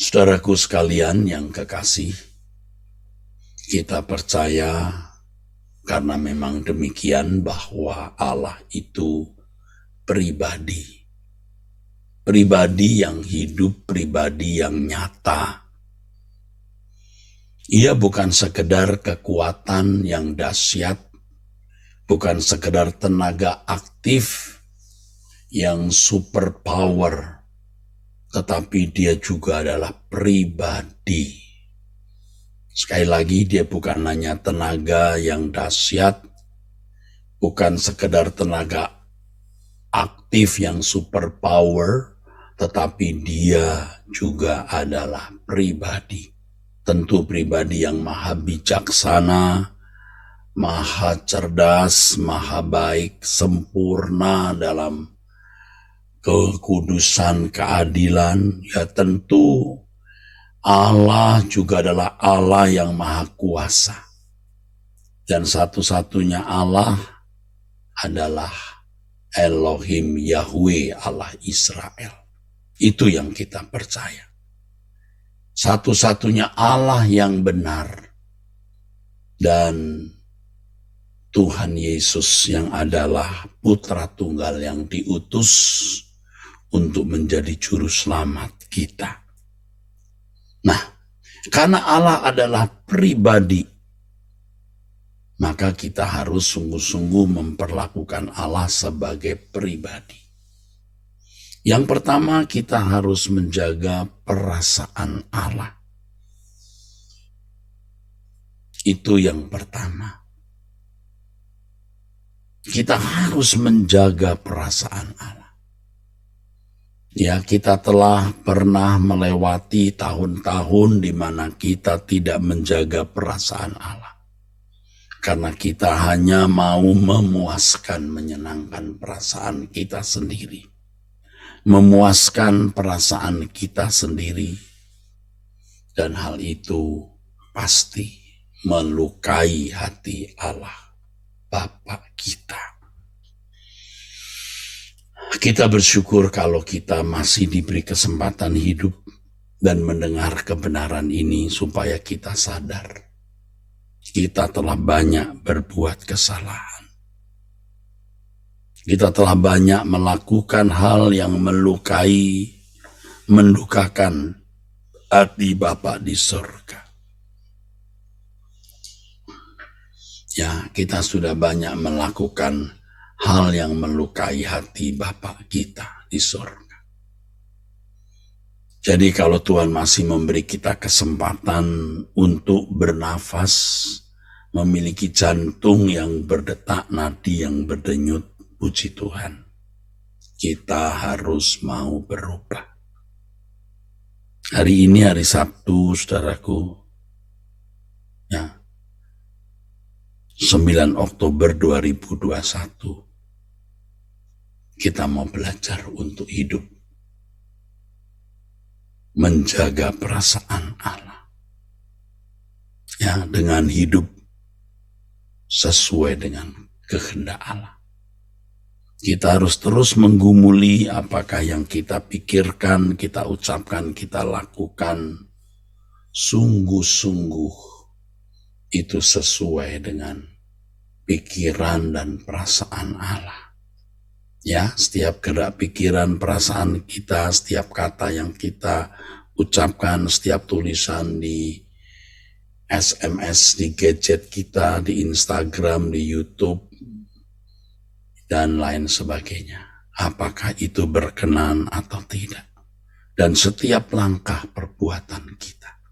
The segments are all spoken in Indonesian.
Saudaraku sekalian yang kekasih, kita percaya karena memang demikian bahwa Allah itu pribadi. Pribadi yang hidup, pribadi yang nyata. Ia bukan sekedar kekuatan yang dahsyat, bukan sekedar tenaga aktif yang super power, tetapi dia juga adalah pribadi. Sekali lagi, dia bukan hanya tenaga yang dahsyat, bukan sekedar tenaga aktif yang super power, tetapi dia juga adalah pribadi. Tentu pribadi yang maha bijaksana, maha cerdas, maha baik, sempurna dalam kekudusan, keadilan. Ya tentu Allah juga adalah Allah yang maha kuasa. Dan satu-satunya Allah adalah Elohim Yahweh, Allah Israel. Itu yang kita percaya. Satu-satunya Allah yang benar. Dan Tuhan Yesus yang adalah Putra Tunggal yang diutus untuk menjadi juru selamat kita. Nah, karena Allah adalah pribadi, maka kita harus sungguh-sungguh memperlakukan Allah sebagai pribadi. Yang pertama, kita harus menjaga perasaan Allah. Itu yang pertama. Kita harus menjaga perasaan Allah. Ya, kita telah pernah melewati tahun-tahun di mana kita tidak menjaga perasaan Allah. Karena kita hanya mau memuaskan, menyenangkan perasaan kita sendiri. Memuaskan perasaan kita sendiri. Dan hal itu pasti melukai hati Allah, Bapa kita. Kita bersyukur kalau kita masih diberi kesempatan hidup dan mendengar kebenaran ini supaya kita sadar. Kita telah banyak berbuat kesalahan. Kita telah banyak melakukan hal yang melukai, mendukakan hati Bapa di surga. Ya, kita sudah banyak melakukan hal yang melukai hati Bapa kita di surga. Jadi kalau Tuhan masih memberi kita kesempatan untuk bernafas, memiliki jantung yang berdetak, nadi yang berdenyut, puji Tuhan, kita harus mau berubah. Hari ini hari Sabtu, saudaraku, ya, 9 Oktober 2021, kita mau belajar untuk hidup, menjaga perasaan Allah, ya, dengan hidup sesuai dengan kehendak Allah. Kita harus terus menggumuli apakah yang kita pikirkan, kita ucapkan, kita lakukan sungguh-sungguh itu sesuai dengan pikiran dan perasaan Allah. Ya, setiap gerak pikiran, perasaan kita, setiap kata yang kita ucapkan, setiap tulisan di SMS, di gadget kita, di Instagram, di YouTube, dan lain sebagainya. Apakah itu berkenan atau tidak? Dan setiap langkah perbuatan kita.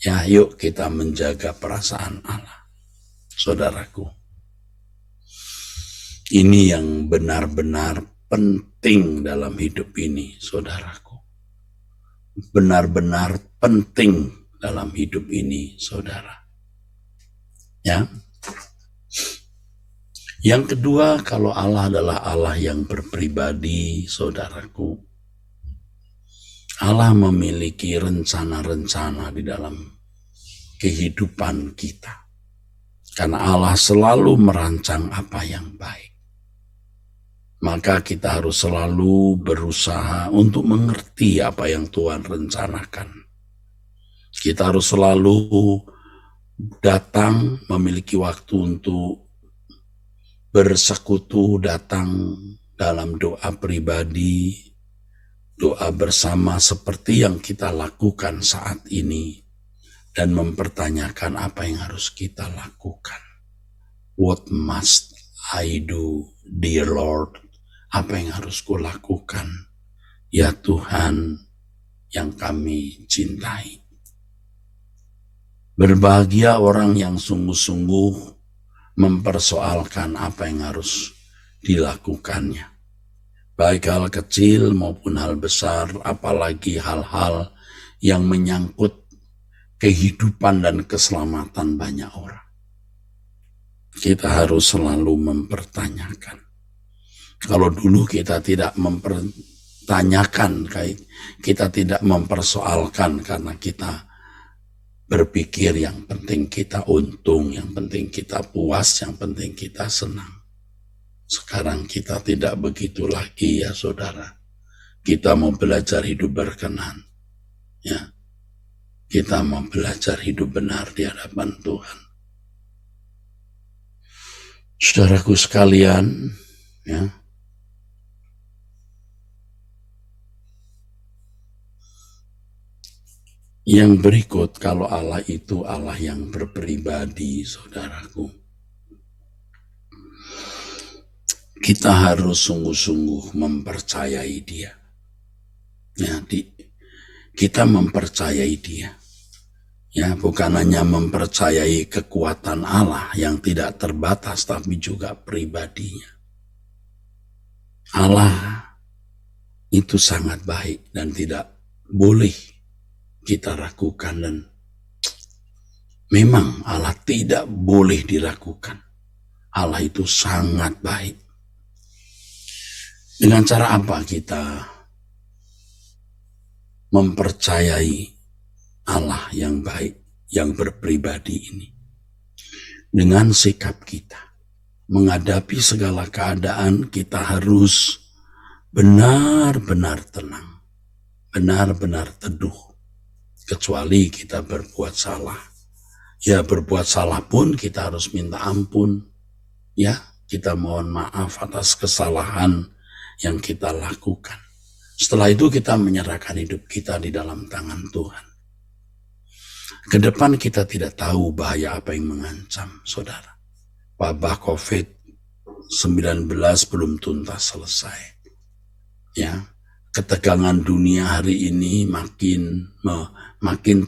Ya, yuk kita menjaga perasaan Allah, saudaraku. Ini yang benar-benar penting dalam hidup ini, saudaraku. Benar-benar penting dalam hidup ini, saudara. Ya. Yang kedua, kalau Allah adalah Allah yang berpribadi, saudaraku, Allah memiliki rencana-rencana di dalam kehidupan kita. Karena Allah selalu merancang apa yang baik. maka kita harus selalu berusaha untuk mengerti apa yang Tuhan rencanakan. Kita harus selalu datang, memiliki waktu untuk bersekutu, datang dalam doa pribadi, doa bersama seperti yang kita lakukan saat ini, dan mempertanyakan apa yang harus kita lakukan. What must I do, dear Lord? Apa yang harus kulakukan, ya Tuhan yang kami cintai. Berbahagia orang yang sungguh-sungguh mempersoalkan apa yang harus dilakukannya. Baik hal kecil maupun hal besar, apalagi hal-hal yang menyangkut kehidupan dan keselamatan banyak orang. Kita harus selalu mempertanyakan. Kalau dulu kita tidak mempertanyakan, kita tidak mempersoalkan karena kita berpikir yang penting kita untung, yang penting kita puas, yang penting kita senang. Sekarang kita tidak begitu lagi ya saudara. Kita mau belajar hidup berkenan. Ya, kita mau belajar hidup benar di hadapan Tuhan. Saudaraku sekalian, ya, yang berikut, kalau Allah itu Allah yang berpribadi, saudaraku, kita harus sungguh-sungguh mempercayai Dia. Ya, kita mempercayai Dia. Ya, bukan hanya mempercayai kekuatan Allah yang tidak terbatas, tapi juga pribadinya. Allah itu sangat baik dan tidak boleh kita ragukan, dan memang Allah tidak boleh diragukan. Allah itu sangat baik. Dengan cara apa kita mempercayai Allah yang baik, yang berpribadi ini? Dengan sikap kita. Menghadapi segala keadaan kita harus benar-benar tenang, benar-benar teduh. Kecuali kita berbuat salah. Ya, berbuat salah pun kita harus minta ampun. Ya, kita mohon maaf atas kesalahan yang kita lakukan. Setelah itu kita menyerahkan hidup kita di dalam tangan Tuhan. Kedepan kita tidak tahu bahaya apa yang mengancam, saudara. Wabah COVID-19 belum tuntas selesai. Ya, ketegangan dunia hari ini makin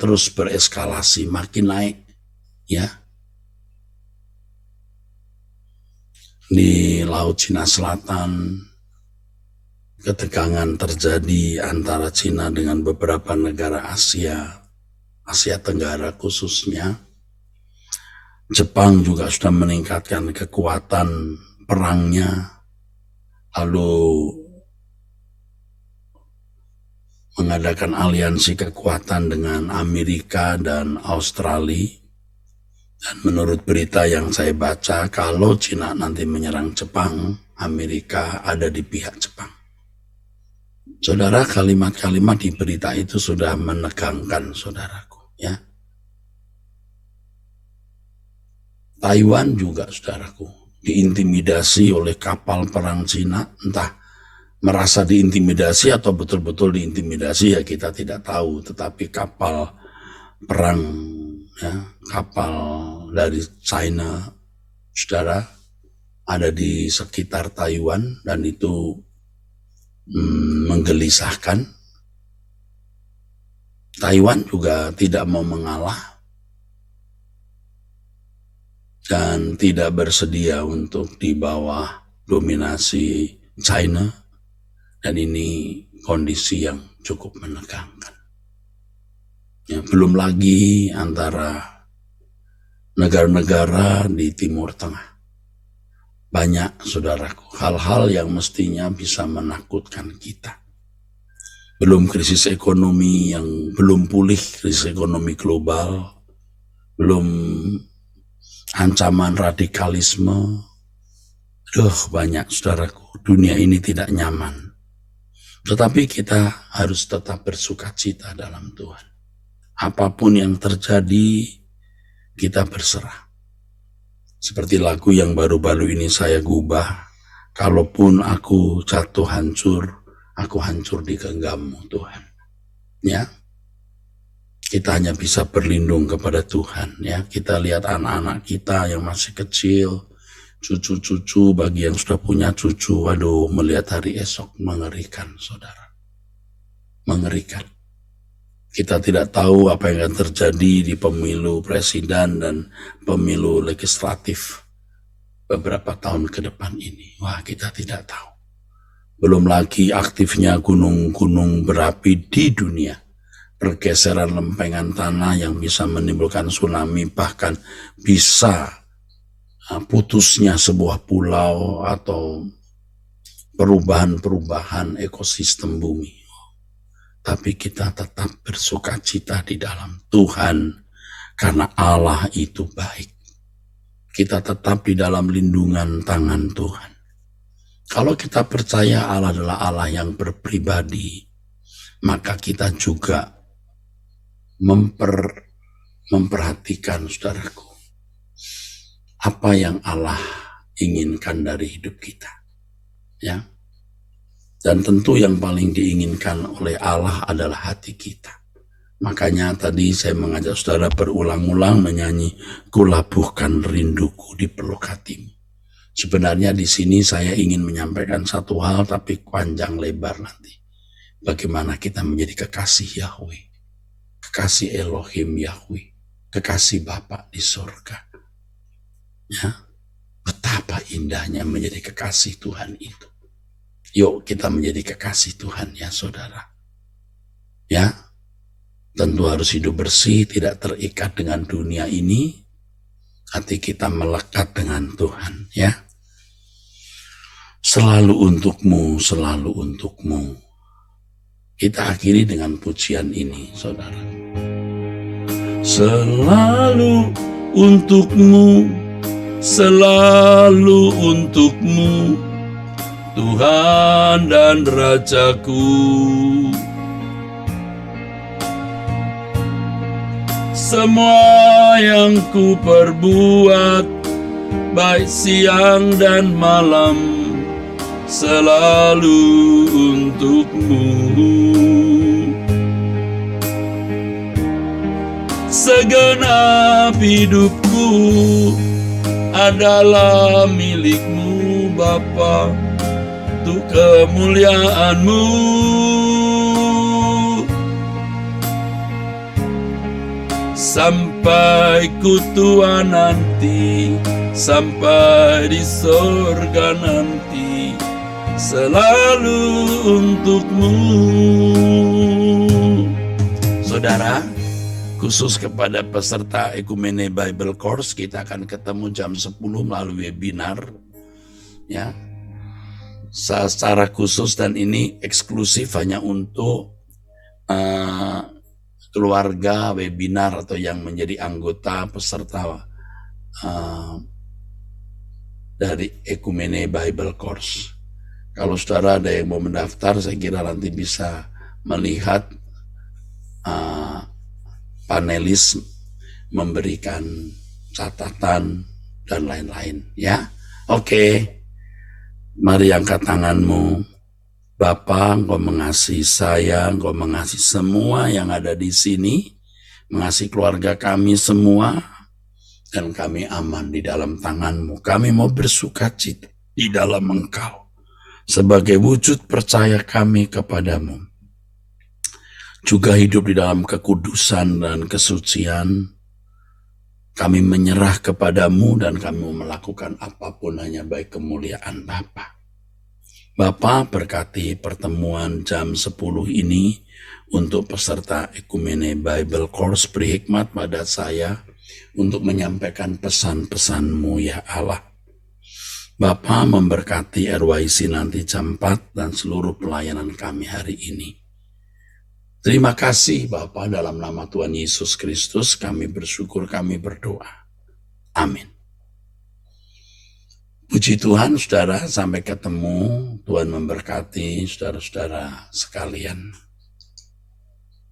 terus bereskalasi, makin naik, ya. Di Laut Cina Selatan, ketegangan terjadi antara Cina dengan beberapa negara Asia Tenggara khususnya. Jepang juga sudah meningkatkan kekuatan perangnya, lalu mengadakan aliansi kekuatan dengan Amerika dan Australia. Dan menurut berita yang saya baca, kalau Cina nanti menyerang Jepang, Amerika ada di pihak Jepang. Saudara, kalimat-kalimat di berita itu sudah menegangkan, saudaraku, ya. Taiwan juga, saudaraku, diintimidasi oleh kapal perang Cina, entah merasa diintimidasi atau betul-betul diintimidasi, ya kita tidak tahu. Tetapi kapal perang, ya, kapal dari China, saudara, ada di sekitar Taiwan, dan itu menggelisahkan. Taiwan juga tidak mau mengalah dan tidak bersedia untuk di bawah dominasi China. Dan ini kondisi yang cukup menegangkan. Ya, belum lagi antara negara-negara di Timur Tengah. Banyak, saudaraku, hal-hal yang mestinya bisa menakutkan kita. Belum krisis ekonomi yang belum pulih, krisis ekonomi global. Belum ancaman radikalisme. Banyak saudaraku, dunia ini tidak nyaman. Tetapi kita harus tetap bersukacita dalam Tuhan. Apapun yang terjadi, kita berserah. Seperti lagu yang baru-baru ini saya gubah, kalaupun aku jatuh hancur, aku hancur di genggammu Tuhan. Ya, kita hanya bisa berlindung kepada Tuhan. Ya, kita lihat anak-anak kita yang masih kecil, cucu-cucu, bagi yang sudah punya cucu, waduh, melihat hari esok mengerikan, saudara. Mengerikan. Kita tidak tahu apa yang akan terjadi di pemilu presiden dan pemilu legislatif beberapa tahun ke depan ini. Wah, kita tidak tahu. Belum lagi aktifnya gunung-gunung berapi di dunia. Pergeseran lempengan tanah yang bisa menimbulkan tsunami, bahkan bisa putusnya sebuah pulau atau perubahan-perubahan ekosistem bumi. Tapi kita tetap bersukacita di dalam Tuhan karena Allah itu baik. Kita tetap di dalam lindungan tangan Tuhan. Kalau kita percaya Allah adalah Allah yang berpribadi, maka kita juga memperhatikan, saudaraku, apa yang Allah inginkan dari hidup kita. Ya. Dan tentu yang paling diinginkan oleh Allah adalah hati kita. Makanya tadi saya mengajak saudara berulang-ulang menyanyi, "Kulabuhkan rinduku di peluk hatimu." Sebenarnya di sini saya ingin menyampaikan satu hal, tapi panjang lebar nanti. Bagaimana kita menjadi kekasih Yahweh, kekasih Elohim Yahweh, kekasih Bapa di surga. Ya, betapa indahnya menjadi kekasih Tuhan itu. Yuk kita menjadi kekasih Tuhan ya saudara. Ya, tentu harus hidup bersih, tidak terikat dengan dunia ini. Hati kita melekat dengan Tuhan ya. Selalu untukmu, selalu untukmu. Kita akhiri dengan pujian ini saudara. Selalu untukmu, selalu untukmu, Tuhan dan Rajaku. Semua yang ku perbuat, baik siang dan malam, selalu untukmu. Segenap hidupku adalah milikmu Bapa, untuk kemuliaan-Mu. Sampai ku tua nanti, sampai di surga nanti, selalu untukmu. Saudara, khusus kepada peserta Ekumene Bible Course, kita akan ketemu jam 10 melalui webinar. Ya, secara khusus dan ini eksklusif hanya untuk keluarga webinar atau yang menjadi anggota peserta dari Ekumene Bible Course. Kalau saudara ada yang mau mendaftar, saya kira nanti bisa melihat panelis memberikan catatan dan lain-lain ya. Oke. Mari angkat tanganmu. Bapa, Engkau mengasihi saya, Engkau mengasihi semua yang ada di sini, mengasihi keluarga kami semua, dan kami aman di dalam tangan-Mu. Kami mau bersukacita di dalam Engkau, sebagai wujud percaya kami kepadamu. Juga hidup di dalam kekudusan dan kesucian. Kami menyerah kepadamu dan kami mau melakukan apapun hanya baik kemuliaan Bapa. Bapa, berkati pertemuan jam 10 ini untuk peserta Ekumene Bible Course. Beri hikmat pada saya untuk menyampaikan pesan-pesan-Mu ya Allah. Bapa, memberkati RYC nanti jam 4 dan seluruh pelayanan kami hari ini. Terima kasih Bapa, dalam nama Tuhan Yesus Kristus kami bersyukur, kami berdoa. Amin. Puji Tuhan, saudara, sampai ketemu. Tuhan memberkati saudara-saudara sekalian.